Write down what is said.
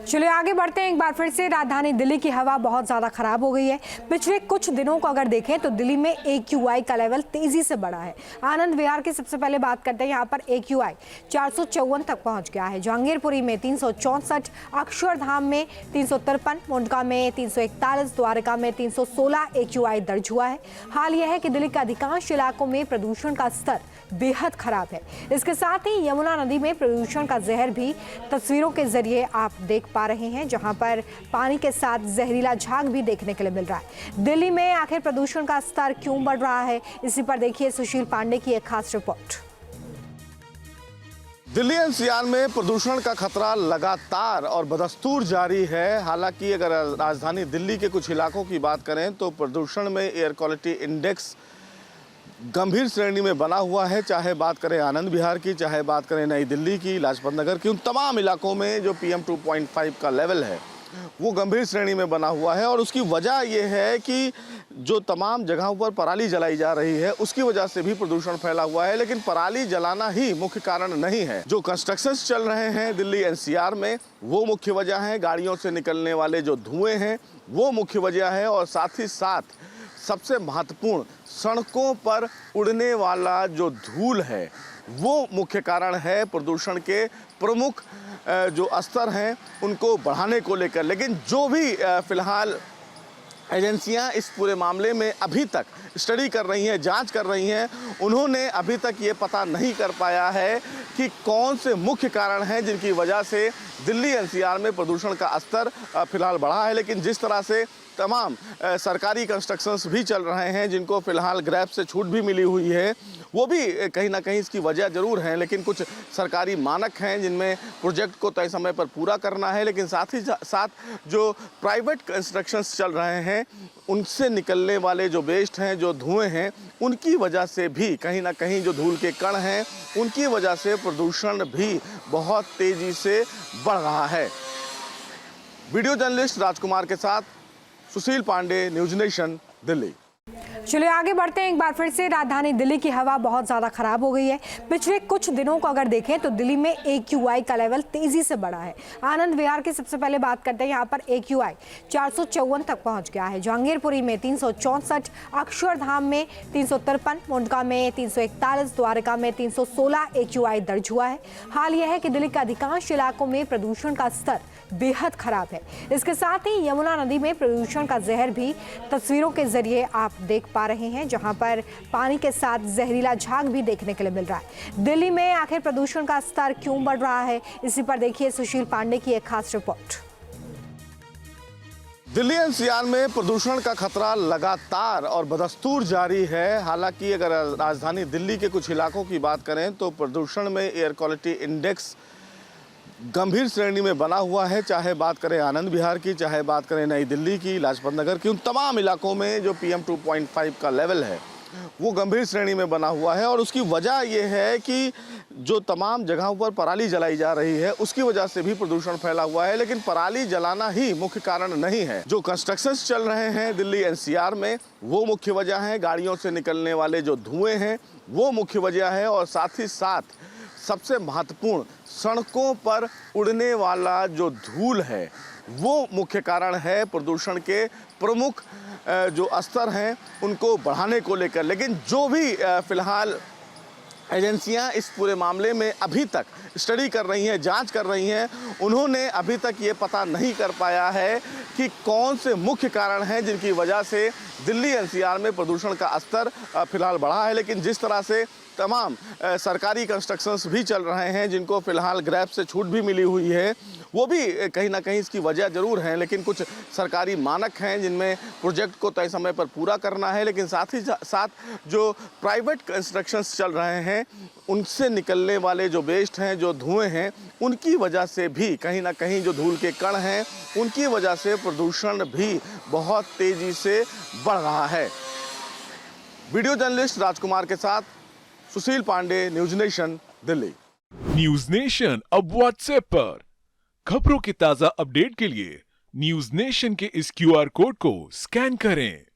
चलिए आगे बढ़ते हैं। एक बार फिर से राजधानी दिल्ली की हवा बहुत ज़्यादा खराब हो गई है। पिछले कुछ दिनों को अगर देखें तो दिल्ली में AQI का लेवल तेज़ी से बढ़ा है। आनंद विहार की सबसे पहले बात करते हैं। यहाँ पर AQI 454 तक पहुँच गया है। जहांगीरपुरी में 364, अक्षरधाम में 353, मुंडका में 341, द्वारका में 316 AQI दर्ज हुआ है। हाल यह है कि दिल्ली के अधिकांश इलाकों में प्रदूषण का स्तर बेहद खराब है। इसके साथ ही यमुना नदी में प्रदूषण का जहर भी तस्वीरों के जरिए आप देख पा रहे हैं, जहां पर पानी के साथ जहरीला झाग भी देखने के लिए मिल रहा है। दिल्ली में आखिर प्रदूषण का स्तर क्यों बढ़ रहा है, इसी पर देखिए सुशील पांडे की एक खास रिपोर्ट। दिल्ली एनसीआर में प्रदूषण का खतरा लगातार और बदस्तूर जारी है। हालांकि अगर राजधानी दिल्ली के कुछ इलाकों की बात करें तो प्रदूषण में एयर क्वालिटी इंडेक्स गंभीर श्रेणी में बना हुआ है। चाहे बात करें आनंद विहार की, चाहे बात करें नई दिल्ली की, लाजपत नगर की, उन तमाम इलाकों में जो PM 2.5 का लेवल है वो गंभीर श्रेणी में बना हुआ है। और उसकी वजह यह है कि जो तमाम जगहों पर पराली जलाई जा रही है उसकी वजह से भी प्रदूषण फैला हुआ है। लेकिन पराली जलाना ही मुख्य कारण नहीं है। जो कंस्ट्रक्शंस चल रहे हैं दिल्ली एनसीआर में वो मुख्य वजह है। गाड़ियों से निकलने वाले जो धुएं हैं वो मुख्य वजह है। और साथ ही साथ सबसे महत्वपूर्ण, सड़कों पर उड़ने वाला जो धूल है वो मुख्य कारण है प्रदूषण के प्रमुख जो स्तर हैं उनको बढ़ाने को लेकर। लेकिन जो भी फिलहाल एजेंसियां इस पूरे मामले में अभी तक स्टडी कर रही हैं, जांच कर रही हैं, उन्होंने अभी तक ये पता नहीं कर पाया है कि कौन से मुख्य कारण हैं जिनकी वजह से दिल्ली एनसीआर में प्रदूषण का स्तर फिलहाल बढ़ा है। लेकिन जिस तरह से तमाम सरकारी कंस्ट्रक्शंस भी चल रहे हैं जिनको फिलहाल ग्रैब से छूट भी मिली हुई है, वो भी कहीं ना कहीं इसकी वजह ज़रूर है। लेकिन कुछ सरकारी मानक हैं जिनमें प्रोजेक्ट को तय समय पर पूरा करना है। लेकिन साथ ही साथ जो प्राइवेट कंस्ट्रक्शंस चल रहे हैं उनसे निकलने वाले जो वेस्ट हैं, जो धुएं हैं, उनकी वजह से भी कहीं ना कहीं जो धूल के कण हैं उनकी वजह से प्रदूषण भी बहुत तेज़ी से बढ़ रहा है। वीडियो जर्नलिस्ट राजकुमार के साथ सुशील पांडे, न्यूज़ नेशन, दिल्ली। चलिए आगे बढ़ते हैं। एक बार फिर से राजधानी दिल्ली की हवा बहुत ज़्यादा खराब हो गई है। पिछले कुछ दिनों को अगर देखें तो दिल्ली में AQI का लेवल तेज़ी से बढ़ा है। आनंद विहार की सबसे पहले बात करते हैं। यहाँ पर AQI 454 तक पहुँच गया है। जहांगीरपुरी में 364, अक्षरधाम में 353, मुंडका में 341, द्वारका में 316 AQI दर्ज हुआ है। हाल यह है कि दिल्ली के अधिकांश इलाकों में प्रदूषण का स्तर बेहद खराब है। इसके साथ ही यमुना नदी में प्रदूषण का जहर भी तस्वीरों के जरिए आप देख पा रहे हैं, जहां पर पानी के साथ जहरीला झाग भी देखने के लिए मिल रहा है। दिल्ली में आखिर प्रदूषण का स्तर क्यों बढ़ रहा है, इसी पर देखिए सुशील पांडे की एक खास रिपोर्ट। दिल्ली एनसीआर में प्रदूषण का खतरा लगातार और बदस्तूर जारी है। हालांकि अगर राजधानी दिल्ली के कुछ इलाकों की बात करें तो प्रदूषण में एयर क्वालिटी इंडेक्स गंभीर श्रेणी में बना हुआ है। चाहे बात करें आनंद विहार की, चाहे बात करें नई दिल्ली की, लाजपत नगर की, उन तमाम इलाकों में जो PM 2.5 का लेवल है वो गंभीर श्रेणी में बना हुआ है। और उसकी वजह यह है कि जो तमाम जगहों पर पराली जलाई जा रही है उसकी वजह से भी प्रदूषण फैला हुआ है। लेकिन पराली जलाना ही मुख्य कारण नहीं है। जो कंस्ट्रक्शंस चल रहे हैं दिल्ली एनसीआर में वो मुख्य वजह है। गाड़ियों से निकलने वाले जो धुएं हैं वो मुख्य वजह है। और साथ ही साथ सबसे महत्वपूर्ण, सड़कों पर उड़ने वाला जो धूल है वो मुख्य कारण है प्रदूषण के प्रमुख जो स्तर हैं उनको बढ़ाने को लेकर। लेकिन जो भी फिलहाल एजेंसियां इस पूरे मामले में अभी तक स्टडी कर रही हैं, जांच कर रही हैं, उन्होंने अभी तक ये पता नहीं कर पाया है कि कौन से मुख्य कारण हैं जिनकी वजह से दिल्ली एनसीआर में प्रदूषण का स्तर फिलहाल बढ़ा है। लेकिन जिस तरह से तमाम सरकारी कंस्ट्रक्शंस भी चल रहे हैं जिनको फिलहाल ग्रैब से छूट भी मिली हुई है, वो भी कहीं ना कहीं इसकी वजह ज़रूर है। लेकिन कुछ सरकारी मानक हैं जिनमें प्रोजेक्ट को तय समय पर पूरा करना है। लेकिन साथ ही साथ जो प्राइवेट कंस्ट्रक्शंस चल रहे हैं उनसे निकलने वाले जो वेस्ट हैं, जो धुएं हैं, उनकी वजह से भी कहीं ना कहीं जो धूल के कण हैं उनकी वजह से प्रदूषण भी बहुत तेज़ी से बढ़ रहा है। वीडियो जर्नलिस्ट राजकुमार के साथ Sushil Pandey, news nation, Delhi. News nation अब व्हाट्सएप पर खबरों के ताजा अपडेट के लिए न्यूज़ नेशन के इस QR कोड को स्कैन करें।